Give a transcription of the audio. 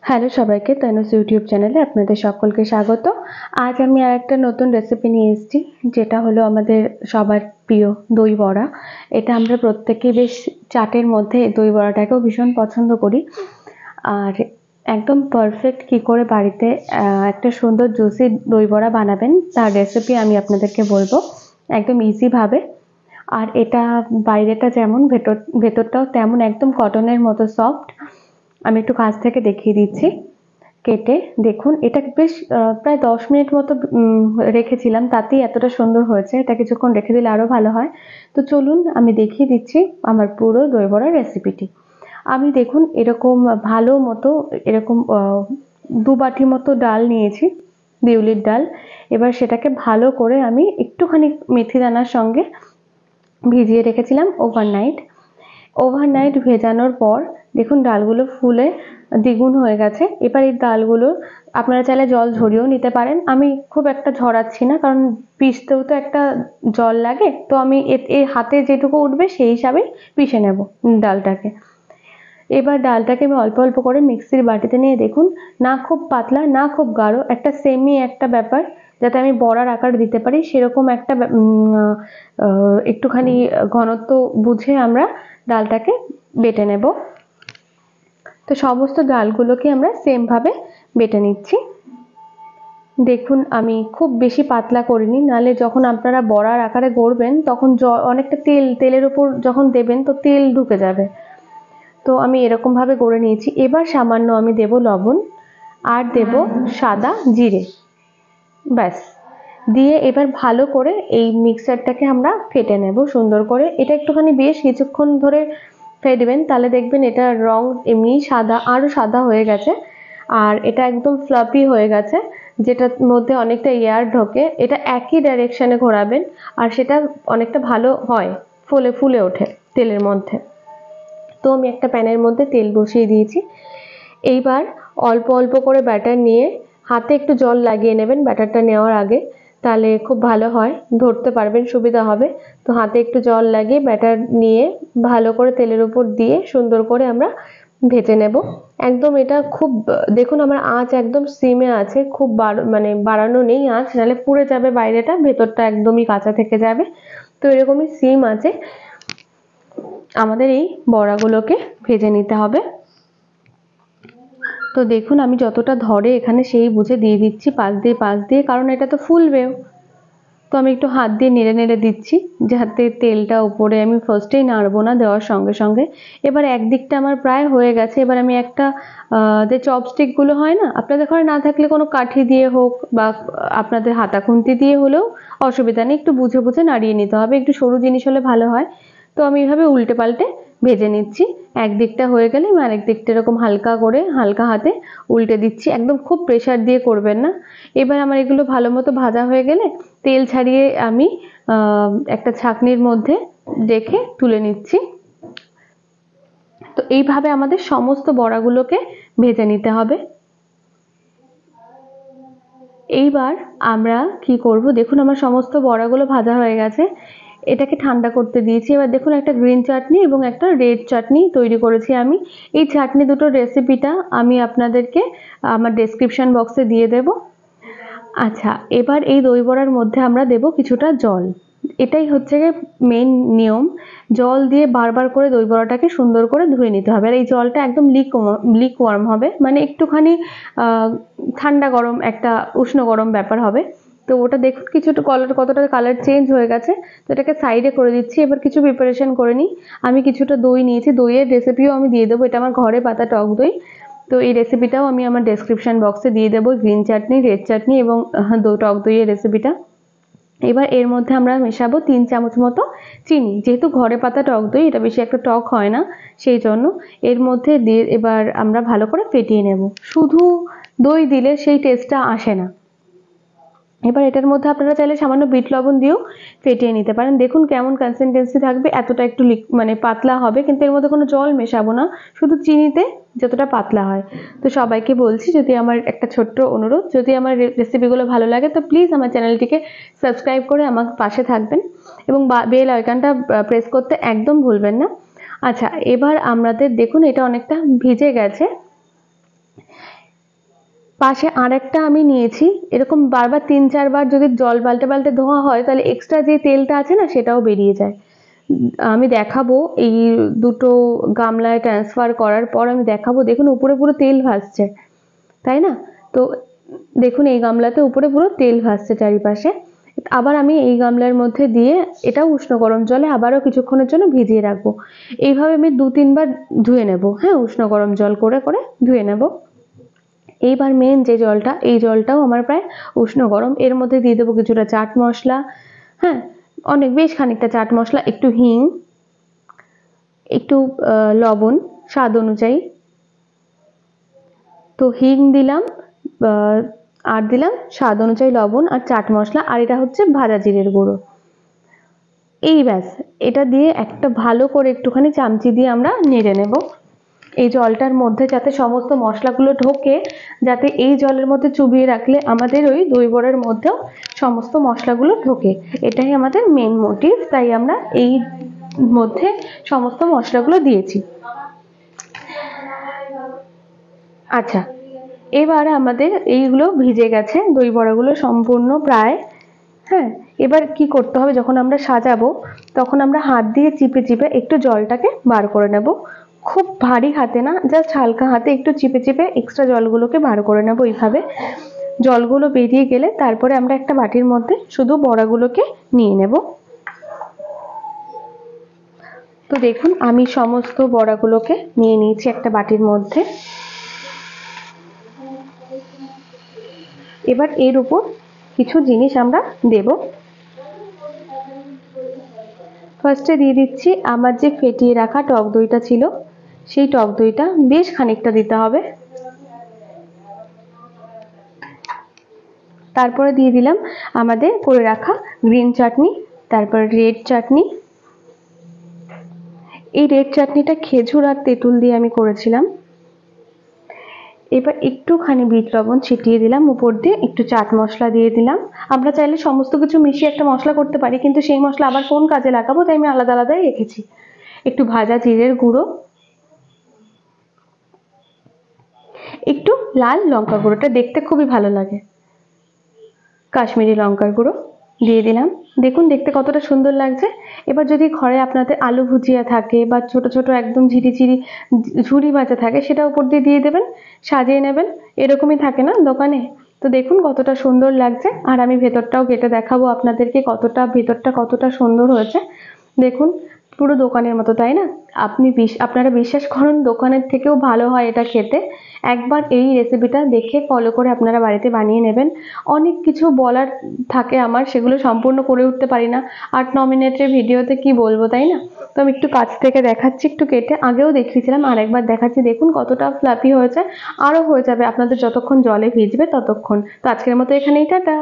Hello সবাইকে, Tanuj YouTube চ্যানেলে আপনাদের সকলকে স্বাগত। আজ আমি আরেকটা নতুন রেসিপি নিয়ে এসেছি, যেটা হলো আমাদের সবার প্রিয় দই বড়া। এটা আমরা প্রত্যেকেই বেশ চাটের মধ্যে দই বড়াটাকেও ভীষণ পছন্দ করি। আর একদম পারফেক্ট কী করে বাড়িতে একটা সুন্দর জুসি দই বড়া বানাবেন তার রেসিপি আমি আপনাদেরকে বলবো একদম ইজিভাবে। আর এটা বাইরেটা যেমন ভেতরটাও তেমন একদম কটনের মতো সফট। আমি একটু কাছ থেকে দেখিয়ে দিচ্ছি কেটে। দেখুন, এটা বেশ প্রায় 10 মিনিট মতো রেখেছিলাম, তাতেই এতটা সুন্দর হয়েছে। এটা কিছুক্ষণ রেখে দিলে আরও ভালো হয়। তো চলুন আমি দেখিয়ে দিচ্ছি আমার পুরো দই বড়ার রেসিপিটি। আমি দেখুন এরকম ভালো মতো এরকম 2 বাটি মতো ডাল নিয়েছি, বিউলির ডাল। এবার সেটাকে ভালো করে আমি একটুখানি মেথি দানার সঙ্গে ভিজিয়ে রেখেছিলাম ওভারনাইট ভেজানোর পর দেখুন ডালগুলো ফুলে দ্বিগুণ হয়ে গেছে। এবার এই ডালগুলো আপনারা চাইলে জল ঝরিয়েও নিতে পারেন। আমি খুব একটা ঝরাচ্ছি না, কারণ পিষতেও তো একটা জল লাগে। তো আমি এর হাতে যেটুকু উঠবে সেই হিসাবেই পিষে নেব ডালটাকে। এবার ডালটাকে আমি অল্প অল্প করে মিক্সির বাটিতে নিয়ে দেখুন, না খুব পাতলা না খুব গাঢ়, একটা সেমি একটা ব্যাপার, যাতে আমি বড়ার আকার দিতে পারি সেরকম একটা একটুখানি ঘনত্ব বুঝে আমরা ডালটাকে বেটে নেব। তো সমস্ত ডালগুলোকে আমরা সেমভাবে বেটে নিচ্ছি। দেখুন আমি খুব বেশি পাতলা করিনি, নাহলে যখন আপনারা বড়ার আকারে গড়বেন তখন অনেকটা তেলের উপর যখন দেবেন তো তেল ঢুকে যাবে। তো আমি এরকমভাবে গড়ে নিয়েছি। এবার সামান্য আমি দেব লবণ আর দেব সাদা জিরে, ব্যাস। দিয়ে এবার ভালো করে এই মিক্সারটাকে আমরা ফেটে নেব সুন্দর করে। এটা একটুখানি বেশ কিছুক্ষণ ধরে ফেটবেন, তাহলে দেখবেন এটার রং এমনি সাদা, আরও সাদা হয়ে গেছে। আর এটা একদম ফ্লাফি হয়ে গেছে, যেটার মধ্যে অনেকটা এয়ার ঢোকে। এটা একই ডাইরেকশানে ঘোরাবেন আর সেটা অনেকটা ভালো হয়, ফুলে ওঠে তেলের মধ্যে। তো আমি একটা প্যানের মধ্যে তেল বসিয়ে দিয়েছি। এইবার অল্প অল্প করে ব্যাটার নিয়ে হাতে একটু জল লাগিয়ে নেবেন ব্যাটারটা নেওয়ার আগে, তাহলে খুব ভালো হয়, ধরতে পারবেন, সুবিধা হবে। তো হাতে একটু জল লাগিয়ে ব্যাটার নিয়ে ভালো করে তেলের উপর দিয়ে সুন্দর করে আমরা ভেজে নেব। একদম এটা খুব দেখুন আমার আঁচ একদম সিমে আছে, খুব বাড়ানো নেই আঁচ, নাহলে পুড়ে যাবে বাইরেটা, ভেতরটা একদমই কাঁচা থেকে যাবে। তো এরকমই সিম আছে আমাদের এই বড়াগুলোকে ভেজে নিতে হবে। তো দেখুন আমি যতটা ধরে এখানে সেই বুঝে দিয়ে দিচ্ছি পাশ দিয়ে, কারণ এটা তো ফুলবেও। তো আমি একটু হাত দিয়ে নেড়ে নেড়ে দিচ্ছি, যাতে তেলটা উপরে আমি ফার্স্টেই নাড়বো না দেওয়ার সঙ্গে সঙ্গে। এবার একদিকটা আমার প্রায় হয়ে গেছে। এবার আমি একটা যে চপস্টিকগুলো হয় না, আপনাদের ঘরে না থাকলে কোনো কাঠি দিয়ে হোক বা আপনাদের হাতা খুন্তি দিয়ে হলেও অসুবিধা নেই, একটু বুঝে বুঝে নাড়িয়ে নিতে হবে, একটু সরু জিনিস হলে ভালো হয়। তো আমি এইভাবে উল্টে পাল্টে ভেজে নিচ্ছি। একদিকটা হয়ে গেলে আমি আরেক দিকটা এরকম হালকা করে হালকা হাতে উল্টে দিচ্ছি, একদম খুব প্রেশার দিয়ে করবেন না। এবার আমার এগুলো ভালো মতো ভাজা হয়ে গেলে তেল ছাড়িয়ে আমি একটা ছাঁকনির মধ্যে রেখে তুলে নিচ্ছি। তো এইভাবে আমাদের সমস্ত বড়াগুলোকে ভেজে নিতে হবে। এইবার আমরা কি করব, দেখুন আমার সমস্ত বড়াগুলো ভাজা হয়ে গেছে। এটাকে ঠান্ডা করতে দিয়েছি। এবার দেখুন একটা গ্রিন চাটনি এবং একটা রেড চাটনি তৈরি করেছি আমি। এই চাটনি দুটোর রেসিপিটা আমি আপনাদেরকে আমার ডেসক্রিপশন বক্সে দিয়ে দেব। আচ্ছা, এবার এই দই বড়ার মধ্যে আমরা দেব কিছুটা জল। এটাই হচ্ছে গিয়ে মেন নিয়ম। জল দিয়ে বারবার করে দই বড়াটাকে সুন্দর করে ধুয়ে নিতে হবে। আর এই জলটা একদম লিক ওয়ার্ম হবে, মানে একটুখানি ঠান্ডা গরম একটা উষ্ণ গরম ব্যাপার হবে। তো ওটা দেখুন কিছুটা কতটা কালার চেঞ্জ হয়ে গেছে। তো এটাকে সাইডে করে দিচ্ছি। এবার কিছু প্রিপারেশন করে নিই। আমি কিছুটা দই নিয়েছি, দইয়ের রেসিপিও আমি দিয়ে দেবো। এটা আমার ঘরে পাতা টক দই। তো এই রেসিপিটাও আমি আমার ডেসক্রিপশন বক্সে দিয়ে দেবো, গ্রিন চাটনি, রেড চাটনি এবং টক দইয়ের রেসিপিটা। এবার এর মধ্যে আমরা মেশাবো 3 চামচ মতো চিনি। যেহেতু ঘরে পাতা টক দই, এটা বেশি একটা টক হয় না, সেই জন্য এর মধ্যে দিয়ে এবার আমরা ভালো করে ফেটিয়ে নেব। শুধু দই দিলে সেই টেস্টটা আসে না। এবার এটার মধ্যে আপনারা চাইলে সামান্য বিট লবণ দিয়েও ফেটিয়ে নিতে পারেন। দেখুন কেমন কনসিস্টেন্সি থাকবে, এতটা একটু পাতলা হবে, কিন্তু এর মধ্যে কোনো জল মেশাবো না, শুধু চিনিতে যতটা পাতলা হয়। তো সবাইকে বলছি, যদি আমার একটা ছোট্ট অনুরোধ, যদি আমার রেসিপিগুলো ভালো লাগে তো প্লিজ আমার চ্যানেলটিকে সাবস্ক্রাইব করে আমার পাশে থাকবেন এবং বেল আইকনটা প্রেস করতে একদম ভুলবেন না। আচ্ছা, এবার আমাদের দেখুন এটা অনেকটা ভিজে গেছে। পাশে আরেকটা আমি নিয়েছি। এরকম বারবার 3-4 বার যদি জল পাল্টে পাল্টে ধোয়া হয় তাহলে এক্সট্রা যে তেলটা আছে না সেটাও বেরিয়ে যায়। আমি দেখাবো এই দুটো গামলায় ট্রান্সফার করার পর আমি দেখাবো। দেখুন উপরে পুরো তেল ভাসছে, তাই না? তো দেখুন এই গামলাতে উপরে পুরো তেল ভাসছে চারিপাশে। আবার আমি এই গামলার মধ্যে দিয়ে এটাও উষ্ণ গরম জলে আবারও কিছুক্ষণের জন্য ভিজিয়ে রাখবো। এইভাবে আমি 2-3 বার ধুয়ে নেব। হ্যাঁ, উষ্ণ গরম জল করে করে ধুয়ে নেব। এইবার মেন যে জলটা, এই জলটাও আমার প্রায় উষ্ণ গরম। এর মধ্যে দিয়ে দেবো কিছুটা চাট মশলা, হ্যাঁ অনেক বেশ খানিকটা চাট মশলা, একটু হিং, একটু লবণ স্বাদ অনুযায়ী। তো হিং দিলাম, আর দিলাম স্বাদ অনুযায়ী লবণ আর চাট মশলা, আর এটা হচ্ছে ভাজা জিরের গুঁড়ো। এই ব্যাস, এটা দিয়ে একটা ভালো করে একটুখানি চামচি দিয়ে আমরা নেড়ে নেব। এই জলটার মধ্যে যাতে সমস্ত মশলাগুলো ঢোকে, যাতে এই জলের মধ্যে চুবিয়ে রাখলে আমাদের ওই দই বড়ার মধ্যেও সমস্ত মশলাগুলো ঢোকে, এটাই আমাদের মেন মোটিভ। তাই আমরা এই মধ্যে সমস্ত মশলাগুলো দিয়েছি। আচ্ছা, এবার আমাদের এইগুলো ভিজে গেছে, দই বড়াগুলো সম্পূর্ণ প্রায়। হ্যাঁ, এবার কি করতে হবে, যখন আমরা সাজাবো তখন আমরা হাত দিয়ে চিপে চিপে একটু জলটাকে বার করে নেব। খুব ভারী হাতে না, জাস্ট হালকা হাতে একটু চিপে চিপে এক্সট্রা জলগুলোকে বার করে নেব। এইভাবে জলগুলো বেরিয়ে গেলে তারপরে আমরা একটা বাটির মধ্যে শুধু বড়াগুলোকে নিয়ে নেব। তো দেখুন আমি সমস্ত বড়াগুলোকে নিয়ে নিয়েছি একটা বাটির মধ্যে। এবার এর উপর কিছু জিনিস আমরা দেব। ফার্স্টে দিয়ে দিচ্ছি আমার যে ফেটিয়ে রাখা টক দইটা ছিল, সেই টক দইটা বেশ খানিকটা দিতে হবে। তারপরে দিয়ে দিলাম আমাদের করে রাখা গ্রিন চাটনি, তারপর রেড চাটনি। এই রেড চাটনিটা খেজুর আর তেঁতুল দিয়ে আমি করেছিলাম। এবার একটুখানি বিট লবণ ছিটিয়ে দিলাম উপর দিয়ে, একটু চাট মশলা দিয়ে দিলাম। আমরা চাইলে সমস্ত কিছু মিশিয়ে একটা মশলা করতে পারি, কিন্তু সেই মশলা আবার কোন কাজে লাগাবো, তাই আমি আলাদা আলাদাই রেখেছি। একটু ভাজা জিরের গুঁড়ো, একটু লাল লঙ্কা গুঁড়োটা দেখতে খুবই ভালো লাগে, কাশ্মীরি লঙ্কার গুঁড়ো দিয়ে দিলাম। দেখুন দেখতে কতটা সুন্দর লাগছে। এবার যদি ঘরে আপনাদের আলু ভুজিয়া থাকে বা ছোট ছোট একদম ঝিরিঝিরি ঝুরি ভাজা থাকে, সেটা উপর দিয়ে দিয়ে দেবেন, সাজিয়ে নেবেন। এরকমই থাকে না দোকানে? তো দেখুন কতটা সুন্দর লাগছে। আর আমি ভেতরটাও কেটে দেখাবো আপনাদেরকে ভেতরটা কতটা সুন্দর হয়েছে। দেখুন পুরো দোকানের মতো, তাই না? আপনারা বিশ্বাস করুন দোকানের থেকেও ভালো হয় এটা খেতে। একবার এই রেসিপিটা দেখে ফলো করে আপনারা বাড়িতে বানিয়ে নেবেন। অনেক কিছু বলার থাকে আমার, সেগুলো সম্পূর্ণ করে উঠতে পারি না। 8-9 মিনিটের ভিডিওতে কি বলবো, তাই না? তো আমি একটু কাছ থেকে দেখাচ্ছি, একটু কেটে, আগেও দেখিয়েছিলাম আর একবার দেখাচ্ছি। দেখুন কতটা ফ্লাফি হয়েছে, আরও হয়ে যাবে আপনাদের যতক্ষণ জলে ভিজবে ততক্ষণ। তো আজকের মতো এখানেই, টাটা।